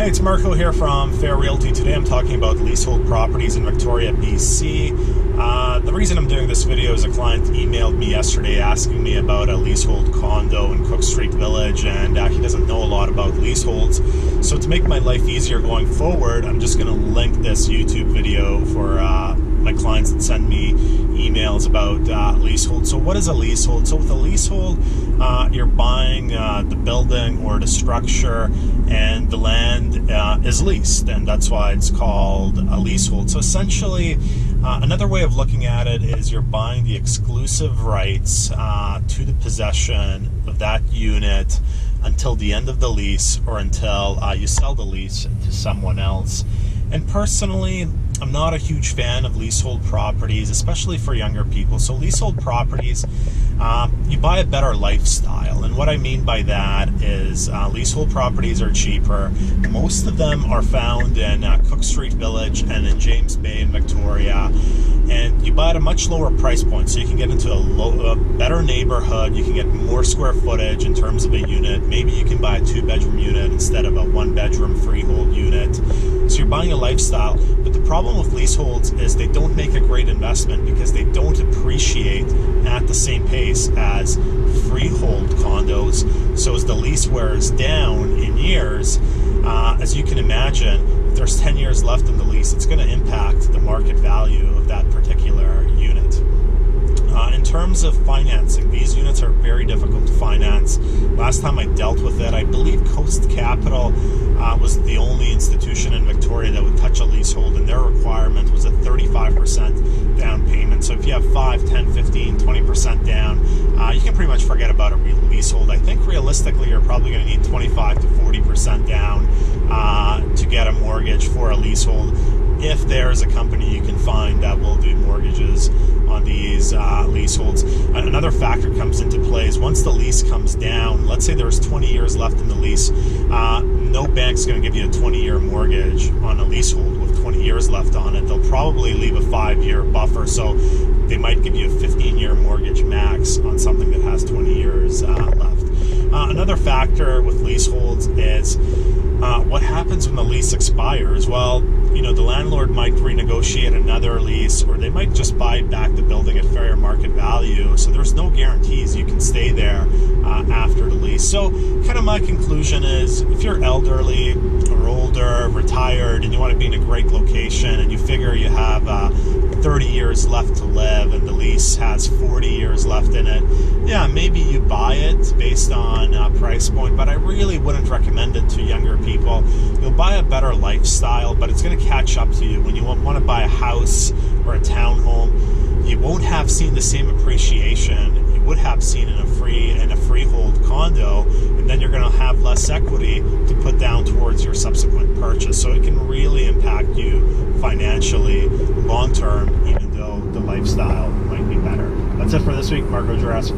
Hey, it's Marko here from Fair Realty. Today I'm talking about leasehold properties in Victoria, BC. The reason I'm doing this video is a client emailed me yesterday asking me about a leasehold condo in Cook Street Village, and he doesn't know a lot about leaseholds. So to make my life easier going forward, I'm just going to link this YouTube video for my clients that send me emails about leasehold. So what is a leasehold? So with a leasehold, you're buying the building or the structure, and the land is leased, and that's why it's called a leasehold. So essentially, another way of looking at it is you're buying the exclusive rights to the possession of that unit until the end of the lease, or until you sell the lease to someone else. And personally, I'm not a huge fan of leasehold properties, especially for younger people. So leasehold properties, you buy a better lifestyle. And what I mean by that is leasehold properties are cheaper. Most of them are found in Cook Street Village and in James Bay in Victoria. And you buy at a much lower price point, so you can get into a better neighborhood. You can get more square footage in terms of a unit. Maybe you can buy a 2-bedroom unit instead of a 1-bedroom freehold unit. So you're buying a lifestyle. But the problem with leaseholds is they don't make a great investment because they don't appreciate at the same pace as freehold condos. So as the lease wears down in years, as you can imagine, if there's 10 years left in the lease, it's going to impact the market value of that particular unit. In terms of financing, these units are very difficult to finance. Last time I dealt with it, I believe Coast Capital was the only institution in Victoria that would touch a leasehold, and their requirement was a 35% down payment. So if you have 5, 10, 15, 20% down, you can pretty much forget about a leasehold. I think realistically you're probably going to need 25 to 40% down to get a mortgage for a leasehold, if there's a company you can find that will do mortgages on these leaseholds. Another factor comes into play is once the lease comes down, let's say there's 20 years left in the lease, no bank's going to give you a 20-year mortgage on a leasehold with 20 years left on it. They'll probably leave a 5-year buffer, so they might give you a 15-year mortgage max on something that has 20 years left. Another factor with leaseholds is what happens when the lease expires. Well, you know, the landlord might renegotiate another lease, or they might just buy back the building at fair market value. So there's no guarantees you can stay there after the lease. So kind of my conclusion is, if you're elderly or older, retired, and you want to be in a great location, and you figure you have 30 years left to live and the lease has 40 years left in it, yeah, maybe you buy it based on price point, but I really wouldn't recommend it to younger people. You'll buy a better lifestyle, but it's going to catch up to you. When you want to buy a house or a townhome, you won't have seen the same appreciation you would have seen in a freehold condo, and then you're going to have less equity to put down towards your subsequent purchase. So it can really impact you financially long term, even though the lifestyle might be better. That's it for this week. Marko, Juras.